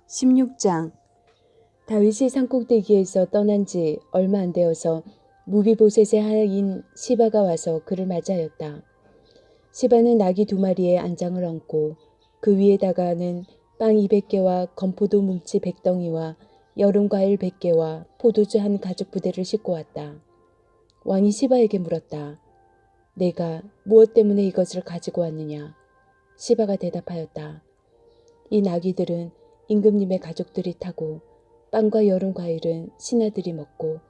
16장. 다윗이 산꼭대기에서 떠난 지 얼마 안 되어서 무비보셋의 하인 시바가 와서 그를 맞이하였다. 시바는 나귀 2마리의 안장을 얹고 그 위에다가는 빵 200개와 건포도 뭉치 100덩이와 여름과일 100개와 포도주 한 가죽 부대를 싣고 왔다. 왕이 시바에게 물었다. 내가 무엇 때문에 이것을 가지고 왔느냐? 시바가 대답하였다. 이 나귀들은 임금님의 가족들이 타고 빵과 여름 과일은 신하들이 먹고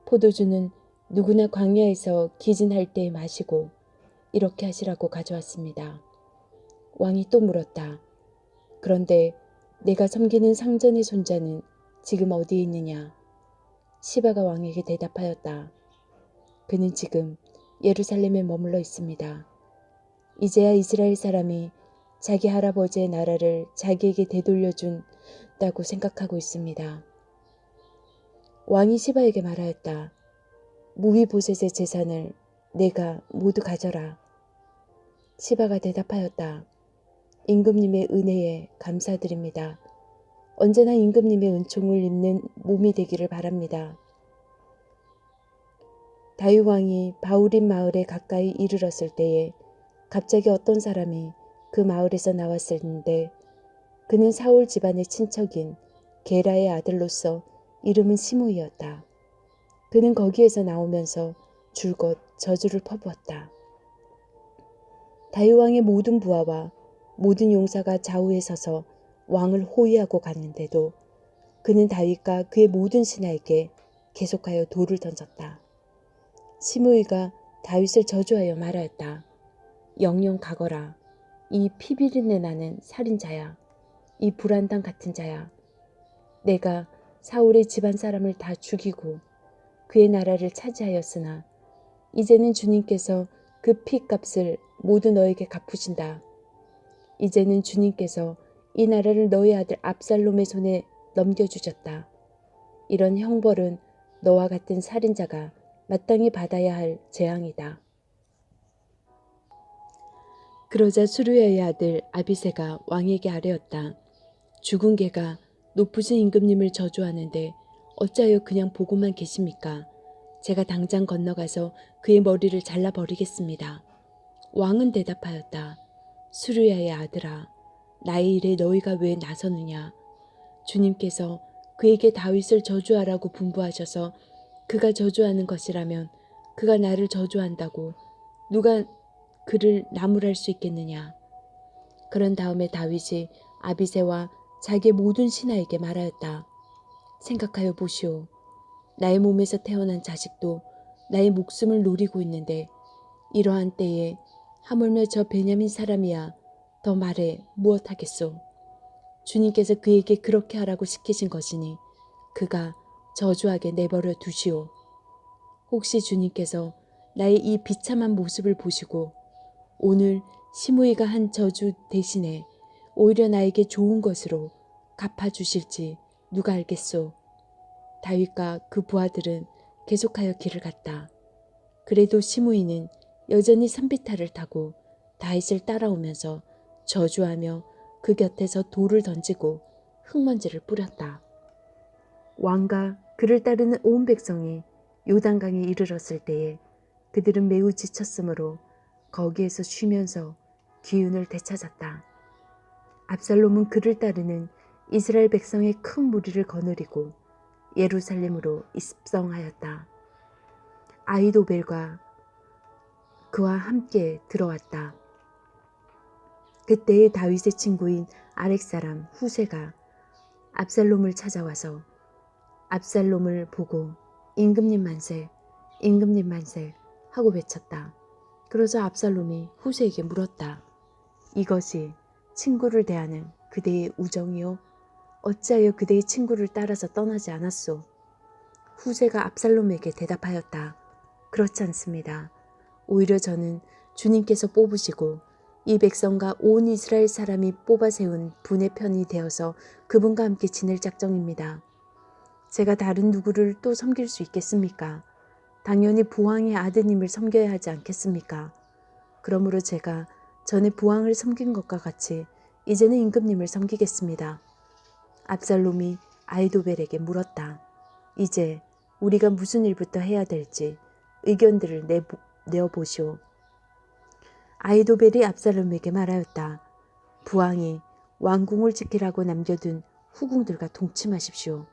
포도주는 누구나 광야에서 기진할 때 마시고 이렇게 하시라고 가져왔습니다. 왕이 또 물었다. 그런데 내가 섬기는 상전의 손자는 지금 어디에 있느냐? 시바가 왕에게 대답하였다. 그는 지금 예루살렘에 머물러 있습니다. 이제야 이스라엘 사람이 자기 할아버지의 나라를 자기에게 되돌려준다고 생각하고 있습니다. 왕이 시바에게 말하였다. 무비보셋의 재산을 내가 모두 가져라. 시바가 대답하였다. 임금님의 은혜에 감사드립니다. 언제나 임금님의 은총을 입는 몸이 되기를 바랍니다. 다윗 왕이 바후림 마을에 가까이 이르렀을 때에 갑자기 어떤 사람이 그 마을에서 나왔었는데 그는 사울 집안의 친척인 게라의 아들로서 이름은 시므이였다. 그는 거기에서 나오면서 줄곧 저주를 퍼부었다. 다윗 왕의 모든 부하와 모든 용사가 좌우에 서서 왕을 호위하고 갔는데도 그는 다윗과 그의 모든 신하에게 계속하여 돌을 던졌다. 시므이가 다윗을 저주하여 말하였다. 영영 가거라. 이 피비린내 나는 살인자야. 이 불안당 같은 자야. 내가 사울의 집안 사람을 다 죽이고 그의 나라를 차지하였으나 이제는 주님께서 그 피값을 모두 너에게 갚으신다. 이제는 주님께서 이 나라를 너의 아들 압살롬의 손에 넘겨주셨다. 이런 형벌은 너와 같은 살인자가 마땅히 받아야 할 재앙이다. 그러자 수르야의 아들 아비새가 왕에게 아뢰었다. 죽은 개가 높으신 임금님을 저주하는데 어찌하여 그냥 보고만 계십니까? 제가 당장 건너가서 그의 머리를 잘라버리겠습니다. 왕은 대답하였다. 수르야의 아들아, 나의 일에 너희가 왜 나서느냐? 주님께서 그에게 다윗을 저주하라고 분부하셔서 그가 저주하는 것이라면 그가 나를 저주한다고 누가 그를 나무랄 수 있겠느냐? 그런 다음에 다윗이 아비새와 자기의 모든 신하에게 말하였다. 생각하여 보시오. 나의 몸에서 태어난 자식도 나의 목숨을 노리고 있는데 이러한 때에 하물며 저 베냐민 사람이야 더 말해 무엇하겠소. 주님께서 그에게 그렇게 하라고 시키신 것이니 그가 저주하게 내버려 두시오. 혹시 주님께서 나의 이 비참한 모습을 보시고 오늘 시므이가 한 저주 대신에 오히려 나에게 좋은 것으로 갚아주실지 누가 알겠소. 다윗과 그 부하들은 계속하여 길을 갔다. 그래도 시므이는 여전히 산비탈을 타고 다윗을 따라오면서 저주하며 그 곁에서 돌을 던지고 흙먼지를 뿌렸다. 왕과 그를 따르는 온 백성이 요단강에 이르렀을 때에 그들은 매우 지쳤으므로 거기에서 쉬면서 기운을 되찾았다. 압살롬은 그를 따르는 이스라엘 백성의 큰 무리를 거느리고 예루살렘으로 입성하였다. 아히도벨과 그와 함께 들어왔다. 그때의 다윗의 친구인 아렉 사람 후세가 압살롬을 찾아와서 압살롬을 보고 임금님 만세, 임금님 만세 하고 외쳤다. 그러자 압살롬이 후세에게 물었다. 이것이 친구를 대하는 그대의 우정이요? 어찌하여 그대의 친구를 따라서 떠나지 않았소? 후세가 압살롬에게 대답하였다. 그렇지 않습니다. 오히려 저는 주님께서 뽑으시고 이 백성과 온 이스라엘 사람이 뽑아 세운 분의 편이 되어서 그분과 함께 지낼 작정입니다. 제가 다른 누구를 또 섬길 수 있겠습니까? 당연히 부왕의 아드님을 섬겨야 하지 않겠습니까? 그러므로 제가 전에 부왕을 섬긴 것과 같이 이제는 임금님을 섬기겠습니다. 압살롬이 아히도벨에게 물었다. 이제 우리가 무슨 일부터 해야 될지 의견들을 내어보시오. 아히도벨이 압살롬에게 말하였다. 부왕이 왕궁을 지키라고 남겨둔 후궁들과 동침하십시오.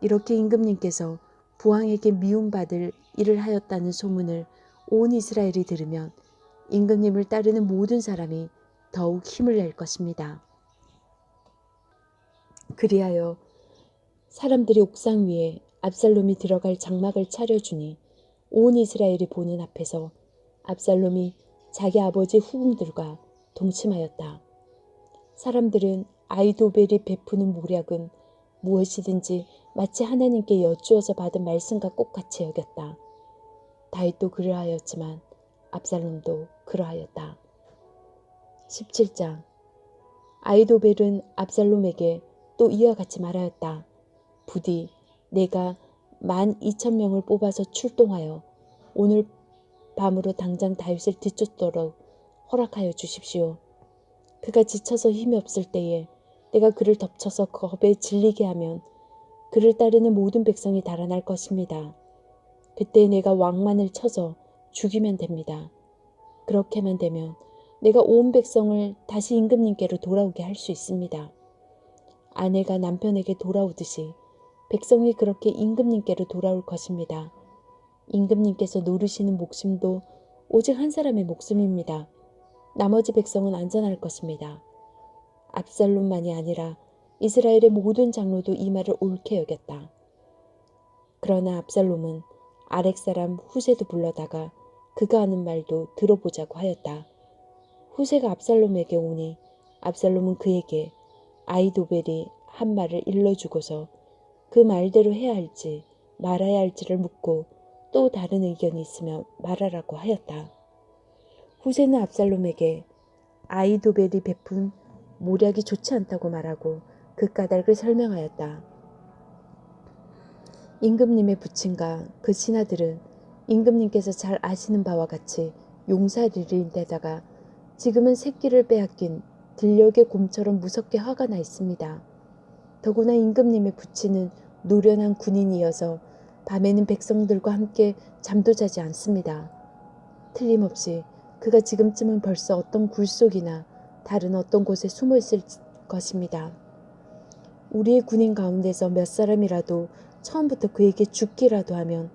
이렇게 임금님께서 부왕에게 미움받을 일을 하였다는 소문을 온 이스라엘이 들으면 임금님을 따르는 모든 사람이 더욱 힘을 낼 것입니다. 그리하여 사람들이 옥상 위에 압살롬이 들어갈 장막을 차려주니 온 이스라엘이 보는 앞에서 압살롬이 자기 아버지 후궁들과 동침하였다. 사람들은 아히도벨이 베푸는 모략은 무엇이든지 마치 하나님께 여쭈어서 받은 말씀과 똑같이 여겼다. 다윗도 그러하였지만 압살롬도 그러하였다. 17장. 아히도벨은 압살롬에게 또 이와 같이 말하였다. 부디 내가 12,000명을 뽑아서 출동하여 오늘 밤으로 당장 다윗을 뒤쫓도록 허락하여 주십시오. 그가 지쳐서 힘이 없을 때에 내가 그를 덮쳐서 겁에 질리게 하면 그를 따르는 모든 백성이 달아날 것입니다. 그때 내가 왕만을 쳐서 죽이면 됩니다. 그렇게만 되면 내가 온 백성을 다시 임금님께로 돌아오게 할 수 있습니다. 아내가 남편에게 돌아오듯이 백성이 그렇게 임금님께로 돌아올 것입니다. 임금님께서 노르시는 목숨도 오직 한 사람의 목숨입니다. 나머지 백성은 안전할 것입니다. 압살롬만이 아니라 이스라엘의 모든 장로도 이 말을 옳게 여겼다. 그러나 압살롬은 아렉 사람 후세도 불러다가 그가 하는 말도 들어보자고 하였다. 후세가 압살롬에게 오니 압살롬은 그에게 아히도벨이 한 말을 일러주고서 그 말대로 해야 할지 말아야 할지를 묻고 또 다른 의견이 있으면 말하라고 하였다. 후세는 압살롬에게 아히도벨이 베푼 모략이 좋지 않다고 말하고 그 까닭을 설명하였다. 임금님의 부친과 그 신하들은 임금님께서 잘 아시는 바와 같이 용사들인데다가 지금은 새끼를 빼앗긴 들녘의 곰처럼 무섭게 화가 나 있습니다. 더구나 임금님의 부친은 노련한 군인이어서 밤에는 백성들과 함께 잠도 자지 않습니다. 틀림없이 그가 지금쯤은 벌써 어떤 굴속이나 다른 어떤 곳에 숨어 있을 것입니다. 우리의 군인 가운데서 몇 사람이라도 처음부터 그에게 죽기라도 하면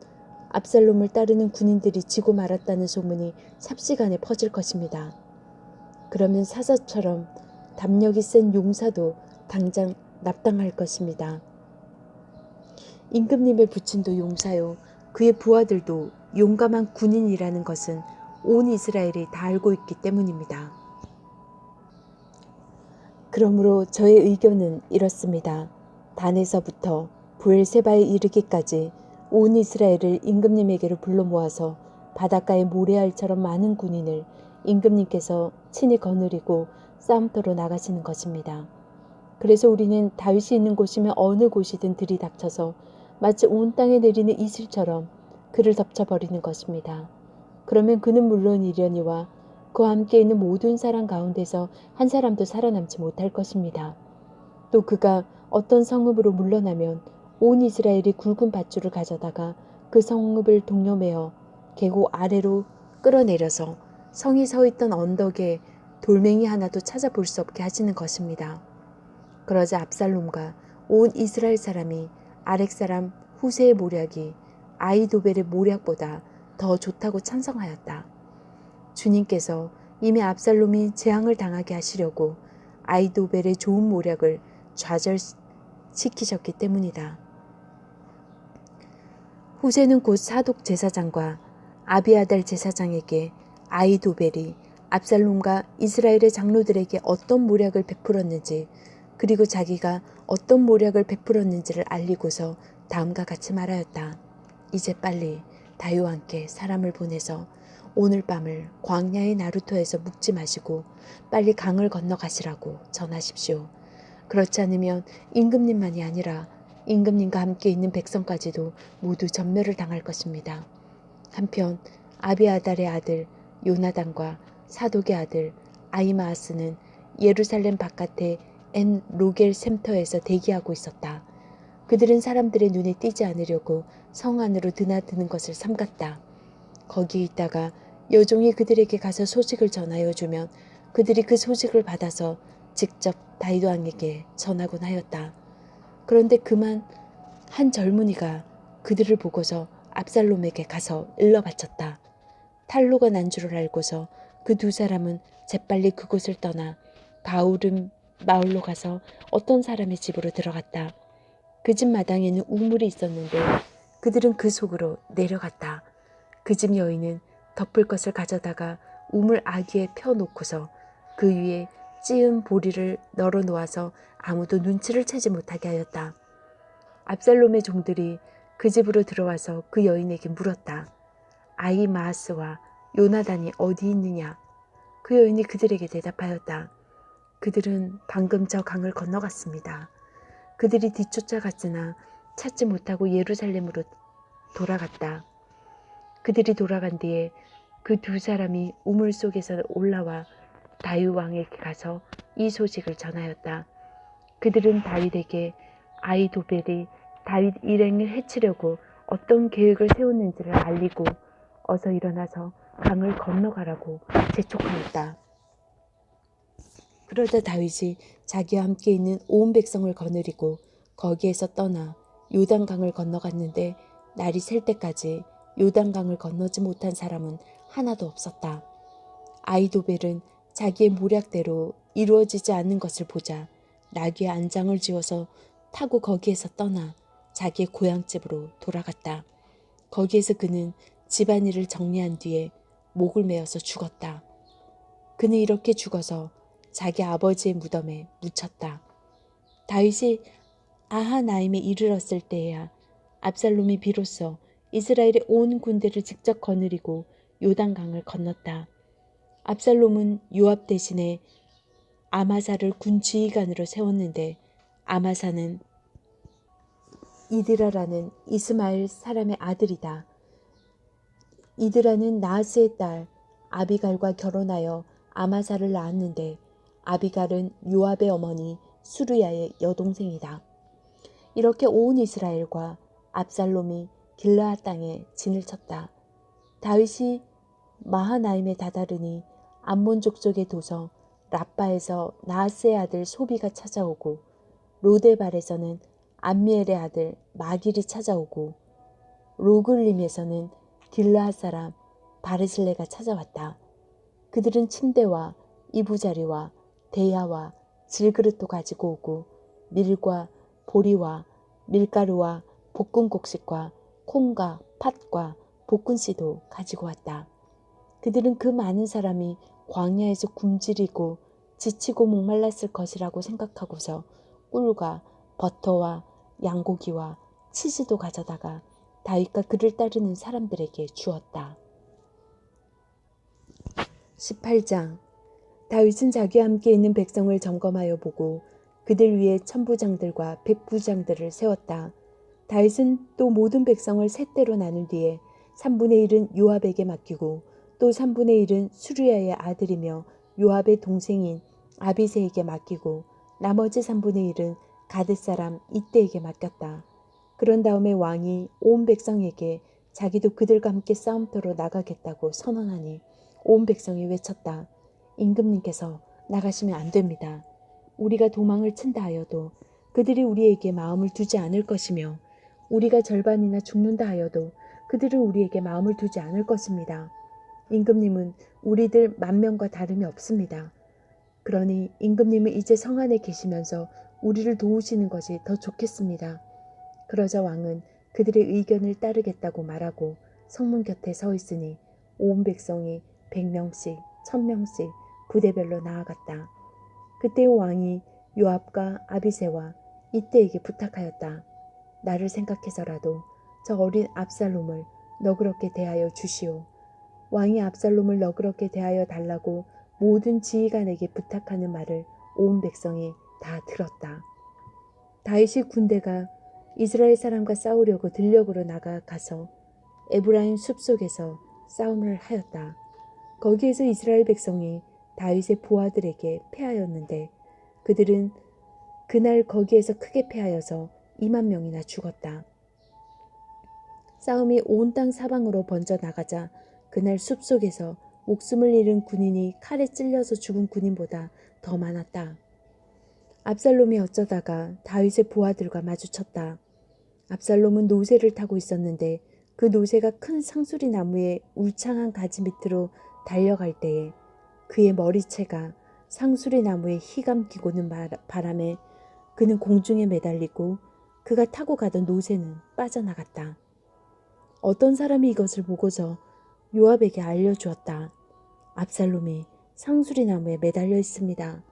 압살롬을 따르는 군인들이 지고 말았다는 소문이 삽시간에 퍼질 것입니다. 그러면 사사처럼 담력이 센 용사도 당장 납당할 것입니다. 임금님의 부친도 용사요 그의 부하들도 용감한 군인이라는 것은 온 이스라엘이 다 알고 있기 때문입니다. 그러므로 저의 의견은 이렇습니다. 단에서부터 브엘세바에 이르기까지 온 이스라엘을 임금님에게로 불러 모아서 바닷가의 모래알처럼 많은 군인을 임금님께서 친히 거느리고 싸움터로 나가시는 것입니다. 그래서 우리는 다윗이 있는 곳이면 어느 곳이든 들이닥쳐서 마치 온 땅에 내리는 이슬처럼 그를 덮쳐버리는 것입니다. 그러면 그는 물론이려니와 그와 함께 있는 모든 사람 가운데서 한 사람도 살아남지 못할 것입니다. 또 그가 어떤 성읍으로 물러나면 온 이스라엘이 굵은 밧줄을 가져다가 그 성읍을 동여매어 계곡 아래로 끌어내려서 성이 서 있던 언덕에 돌멩이 하나도 찾아볼 수 없게 하시는 것입니다. 그러자 압살롬과 온 이스라엘 사람이 아렉 사람 후세의 모략이 아히도벨의 모략보다 더 좋다고 찬성하였다. 주님께서 이미 압살롬이 재앙을 당하게 하시려고 아히도벨의 좋은 모략을 좌절시키셨기 때문이다. 후세는 곧 사독 제사장과 아비아달 제사장에게 아히도벨이 압살롬과 이스라엘의 장로들에게 어떤 모략을 베풀었는지 그리고 자기가 어떤 모략을 베풀었는지를 알리고서 다음과 같이 말하였다. 이제 빨리 다윗과 함께 사람을 보내서 오늘 밤을 광야의 나루터에서 묵지 마시고 빨리 강을 건너가시라고 전하십시오. 그렇지 않으면 임금님만이 아니라 임금님과 함께 있는 백성까지도 모두 전멸을 당할 것입니다. 한편 아비아달의 아들 요나단과 사독의 아들 아히마아스는 예루살렘 바깥에 엔 로겔 샘터에서 대기하고 있었다. 그들은 사람들의 눈에 띄지 않으려고 성 안으로 드나드는 것을 삼갔다. 거기에 있다가 여종이 그들에게 가서 소식을 전하여 주면 그들이 그 소식을 받아서 직접 다윗 왕에게 전하곤 하였다. 그런데 그만 한 젊은이가 그들을 보고서 압살롬에게 가서 일러 바쳤다. 탈로가 난 줄을 알고서 그 두 사람은 재빨리 그곳을 떠나 바울은 마을로 가서 어떤 사람의 집으로 들어갔다. 그 집 마당에는 우물이 있었는데 그들은 그 속으로 내려갔다. 그 집 여인은 덮을 것을 가져다가 우물 아귀에 펴놓고서 그 위에 찌은 보리를 널어 놓아서 아무도 눈치를 채지 못하게 하였다. 압살롬의 종들이 그 집으로 들어와서 그 여인에게 물었다. 아히마아스와 요나단이 어디 있느냐? 그 여인이 그들에게 대답하였다. 그들은 방금 저 강을 건너갔습니다. 그들이 뒤쫓아갔으나 찾지 못하고 예루살렘으로 돌아갔다. 그들이 돌아간 뒤에 그 두 사람이 우물 속에서 올라와 다윗 왕에게 가서 이 소식을 전하였다. 그들은 다윗에게 아히도벨이 다윗 일행을 해치려고 어떤 계획을 세웠는지를 알리고 어서 일어나서 강을 건너가라고 재촉하였다. 그러자 다윗이 자기와 함께 있는 온 백성을 거느리고 거기에서 떠나 요단강을 건너갔는데 날이 셀 때까지 요단강을 건너지 못한 사람은 하나도 없었다. 아히도벨은 자기의 모략대로 이루어지지 않는 것을 보자 나귀에 안장을 지어서 타고 거기에서 떠나 자기의 고향집으로 돌아갔다. 거기에서 그는 집안일을 정리한 뒤에 목을 메어서 죽었다. 그는 이렇게 죽어서 자기 아버지의 무덤에 묻혔다. 다윗이 아하나임에 이르렀을 때에야 압살롬이 비로소 이스라엘의 온 군대를 직접 거느리고 요단강을 건넜다. 압살롬은 요압 대신에 아마사를 군 지휘관으로 세웠는데 아마사는 이드라라는 이스마엘 사람의 아들이다. 이드라는 나하스의 딸 아비갈과 결혼하여 아마사를 낳았는데 아비갈은 요압의 어머니 수르야의 여동생이다. 이렇게 온 이스라엘과 압살롬이 길르앗 땅에 진을 쳤다. 다윗이 마하나임에 다다르니 암몬 족속의 도성 라빠에서 나하스의 아들 소비가 찾아오고 로데발에서는 암미엘의 아들 마길이 찾아오고 로글림에서는 길르앗 사람 바르실레가 찾아왔다. 그들은 침대와 이부자리와 대야와 질그릇도 가지고 오고 밀과 보리와 밀가루와 볶은 곡식과 콩과 팥과 볶은 씨도 가지고 왔다. 그들은 그 많은 사람이 광야에서 굶주리고 지치고 목말랐을 것이라고 생각하고서 꿀과 버터와 양고기와 치즈도 가져다가 다윗과 그를 따르는 사람들에게 주었다. 18장. 다윗은 자기와 함께 있는 백성을 점검하여 보고 그들 위에 천부장들과 백부장들을 세웠다. 다윗은 또 모든 백성을 셋대로 나눈 뒤에 3분의 1은 요압에게 맡기고 또 3분의 1은 수르야의 아들이며 요압의 동생인 아비새에게 맡기고 나머지 3분의 1은 가드 사람 이때에게 맡겼다. 그런 다음에 왕이 온 백성에게 자기도 그들과 함께 싸움터로 나가겠다고 선언하니 온 백성이 외쳤다. 임금님께서 나가시면 안 됩니다. 우리가 도망을 친다 하여도 그들이 우리에게 마음을 두지 않을 것이며 우리가 절반이나 죽는다 하여도 그들은 우리에게 마음을 두지 않을 것입니다. 임금님은 우리들 10,000명과 다름이 없습니다. 그러니 임금님은 이제 성 안에 계시면서 우리를 도우시는 것이 더 좋겠습니다. 그러자 왕은 그들의 의견을 따르겠다고 말하고 성문 곁에 서 있으니 온 백성이 100명씩 1000명씩 부대별로 나아갔다. 그때 왕이 요압과 아비새와 이때에게 부탁하였다. 나를 생각해서라도 저 어린 압살롬을 너그럽게 대하여 주시오. 왕이 압살롬을 너그럽게 대하여 달라고 모든 지휘관에게 부탁하는 말을 온 백성이 다 들었다. 다윗이 군대가 이스라엘 사람과 싸우려고 들녘으로 나가서 에브라임 숲속에서 싸움을 하였다. 거기에서 이스라엘 백성이 다윗의 부하들에게 패하였는데 그들은 그날 거기에서 크게 패하여서 2만 명이나 죽었다. 싸움이 온 땅 사방으로 번져 나가자 그날 숲속에서 목숨을 잃은 군인이 칼에 찔려서 죽은 군인보다 더 많았다. 압살롬이 어쩌다가 다윗의 부하들과 마주쳤다. 압살롬은 노새를 타고 있었는데 그 노새가 큰 상수리 나무의 울창한 가지 밑으로 달려갈 때에 그의 머리채가 상수리 나무에 휘감기고는 바람에 그는 공중에 매달리고 그가 타고 가던 노새는 빠져나갔다. 어떤 사람이 이것을 보고서 요압에게 알려주었다. 압살롬이 상수리 나무에 매달려 있습니다.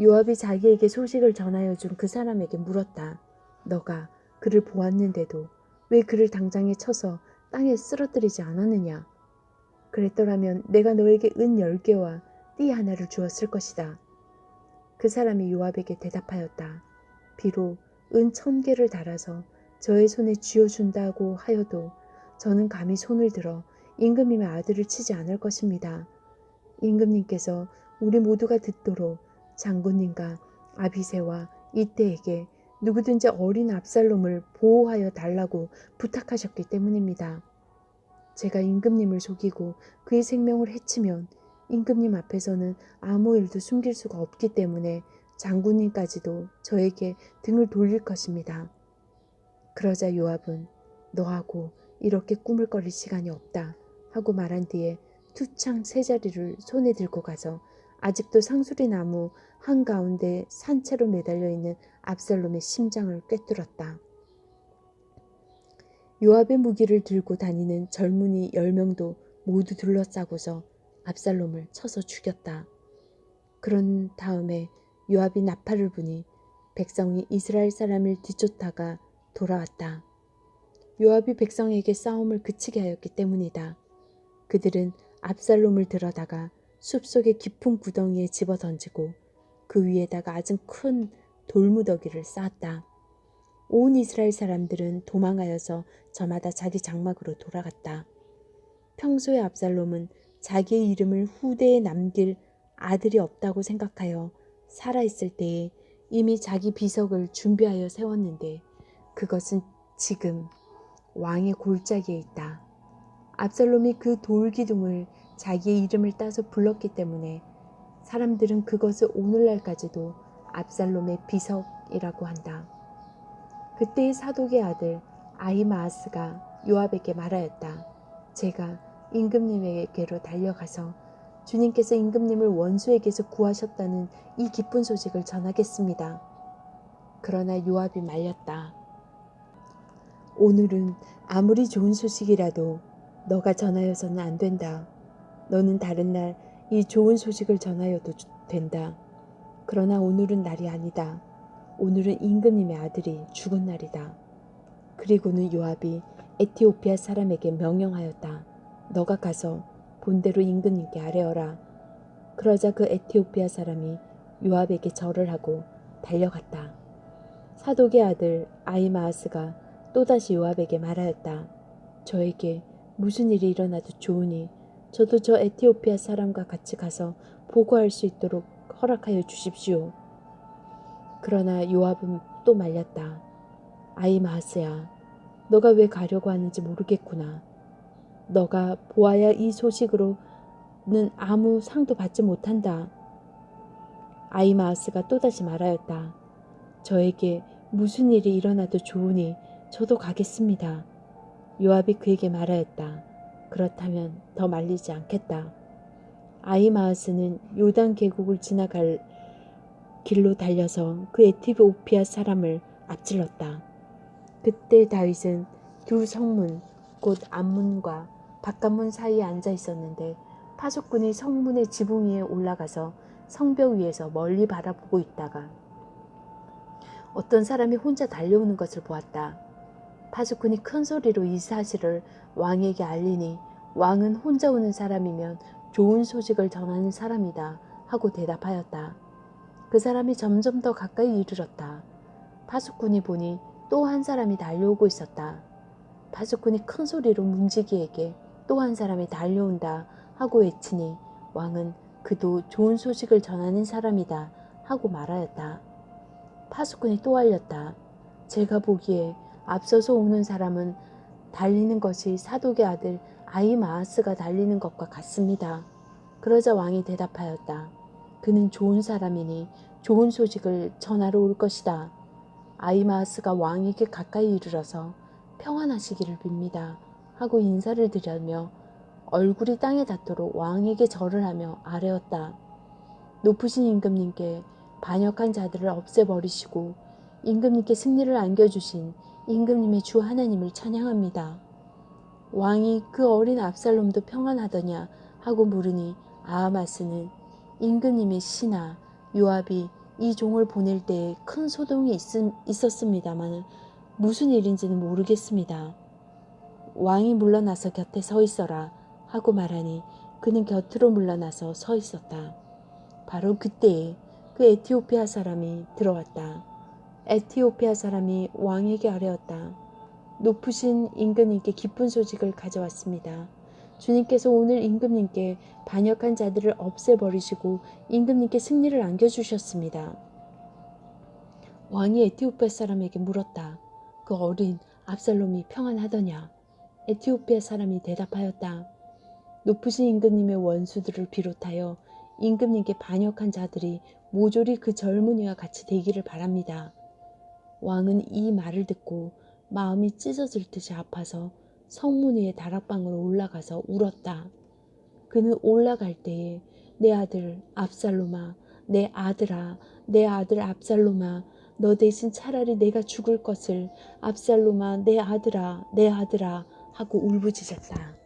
요압이 자기에게 소식을 전하여 준 그 사람에게 물었다. 너가 그를 보았는데도 왜 그를 당장에 쳐서 땅에 쓰러뜨리지 않았느냐? 그랬더라면 내가 너에게 은 10개와 띠 하나를 주었을 것이다. 그 사람이 요압에게 대답하였다. 비록 은 1000개를 달아서 저의 손에 쥐어준다고 하여도 저는 감히 손을 들어 임금님의 아들을 치지 않을 것입니다. 임금님께서 우리 모두가 듣도록 장군님과 아비새와 이때에게 누구든지 어린 압살롬을 보호하여 달라고 부탁하셨기 때문입니다. 제가 임금님을 속이고 그의 생명을 해치면 임금님 앞에서는 아무 일도 숨길 수가 없기 때문에 장군님까지도 저에게 등을 돌릴 것입니다. 그러자 요압은 너하고 이렇게 꾸물거릴 시간이 없다 하고 말한 뒤에 투창 3자리를 손에 들고 가서 아직도 상수리 나무 한가운데 산채로 매달려 있는 압살롬의 심장을 꿰뚫었다. 요압의 무기를 들고 다니는 젊은이 10명도 모두 둘러싸고서 압살롬을 쳐서 죽였다. 그런 다음에 요압이 나팔을 부니 백성이 이스라엘 사람을 뒤쫓다가 돌아왔다. 요압이 백성에게 싸움을 그치게 하였기 때문이다. 그들은 압살롬을 들어다가 숲속의 깊은 구덩이에 집어던지고 그 위에다가 아주 큰 돌무더기를 쌓았다. 온 이스라엘 사람들은 도망하여서 저마다 자기 장막으로 돌아갔다. 평소에 압살롬은 자기의 이름을 후대에 남길 아들이 없다고 생각하여 살아있을 때에 이미 자기 비석을 준비하여 세웠는데 그것은 지금 왕의 골짜기에 있다. 압살롬이 그 돌기둥을 자기의 이름을 따서 불렀기 때문에 사람들은 그것을 오늘날까지도 압살롬의 비석이라고 한다. 그때의 사독의 아들 아히마아스가 요압에게 말하였다. 제가 임금님에게로 달려가서 주님께서 임금님을 원수에게서 구하셨다는 이 기쁜 소식을 전하겠습니다. 그러나 요압이 말렸다. 오늘은 아무리 좋은 소식이라도 너가 전하여서는 안 된다. 너는 다른 날 이 좋은 소식을 전하여도 된다. 그러나 오늘은 날이 아니다. 오늘은 임금님의 아들이 죽은 날이다. 그리고는 요압이 에티오피아 사람에게 명령하였다. 너가 가서 본대로 임금님께 아뢰어라. 그러자 그 에티오피아 사람이 요압에게 절을 하고 달려갔다. 사독의 아들 아히마아스가 또다시 요압에게 말하였다. 저에게 무슨 일이 일어나도 좋으니 저도 저 에티오피아 사람과 같이 가서 보고할 수 있도록 허락하여 주십시오. 그러나 요압은 또 말렸다. 아히마아스야, 너가 왜 가려고 하는지 모르겠구나. 너가 보아야 이 소식으로는 아무 상도 받지 못한다. 아히마아스가 또다시 말하였다. 저에게 무슨 일이 일어나도 좋으니 저도 가겠습니다. 요압이 그에게 말하였다. 그렇다면 더 말리지 않겠다. 아히마아스는 요단 계곡을 지나갈 길로 달려서 그 에티오피아 사람을 앞질렀다. 그때 다윗은 두 성문, 곧 앞문과 바깥문 사이에 앉아 있었는데 파수꾼이 성문의 지붕 위에 올라가서 성벽 위에서 멀리 바라보고 있다가 어떤 사람이 혼자 달려오는 것을 보았다. 파수꾼이 큰 소리로 이 사실을 왕에게 알리니 왕은 혼자 오는 사람이면 좋은 소식을 전하는 사람이다 하고 대답하였다. 그 사람이 점점 더 가까이 이르렀다. 파수꾼이 보니 또 한 사람이 달려오고 있었다. 파수꾼이 큰 소리로 문지기에게 또 한 사람이 달려온다 하고 외치니 왕은 그도 좋은 소식을 전하는 사람이다 하고 말하였다. 파수꾼이 또 알렸다. 제가 보기에 앞서서 오는 사람은 달리는 것이 사독의 아들 아히마아스가 달리는 것과 같습니다. 그러자 왕이 대답하였다. 그는 좋은 사람이니 좋은 소식을 전하러 올 것이다. 아히마아스가 왕에게 가까이 이르러서 평안하시기를 빕니다 하고 인사를 드리며 얼굴이 땅에 닿도록 왕에게 절을 하며 아뢰었다. 높으신 임금님께 반역한 자들을 없애버리시고 임금님께 승리를 안겨주신 임금님의 주 하나님을 찬양합니다. 왕이 그 어린 압살롬도 평안하더냐 하고 물으니 아하마스는 임금님의 신하 요압이 이 종을 보낼 때에 큰 소동이 있었습니다만 무슨 일인지는 모르겠습니다. 왕이 물러나서 곁에 서 있어라 하고 말하니 그는 곁으로 물러나서 서 있었다. 바로 그때에 그 에티오피아 사람이 들어왔다. 에티오피아 사람이 왕에게 아뢰었다. 높으신 임금님께 기쁜 소식을 가져왔습니다. 주님께서 오늘 임금님께 반역한 자들을 없애버리시고 임금님께 승리를 안겨주셨습니다. 왕이 에티오피아 사람에게 물었다. 그 어린 압살롬이 평안하더냐? 에티오피아 사람이 대답하였다. 높으신 임금님의 원수들을 비롯하여 임금님께 반역한 자들이 모조리 그 젊은이와 같이 되기를 바랍니다. 왕은 이 말을 듣고 마음이 찢어질 듯이 아파서 성문 위의 다락방으로 올라가서 울었다. 그는 올라갈 때에 내 아들 압살롬아, 내 아들아, 내 아들 압살롬아, 너 대신 차라리 내가 죽을 것을 압살롬아, 내 아들아, 내 아들아 하고 울부짖었다.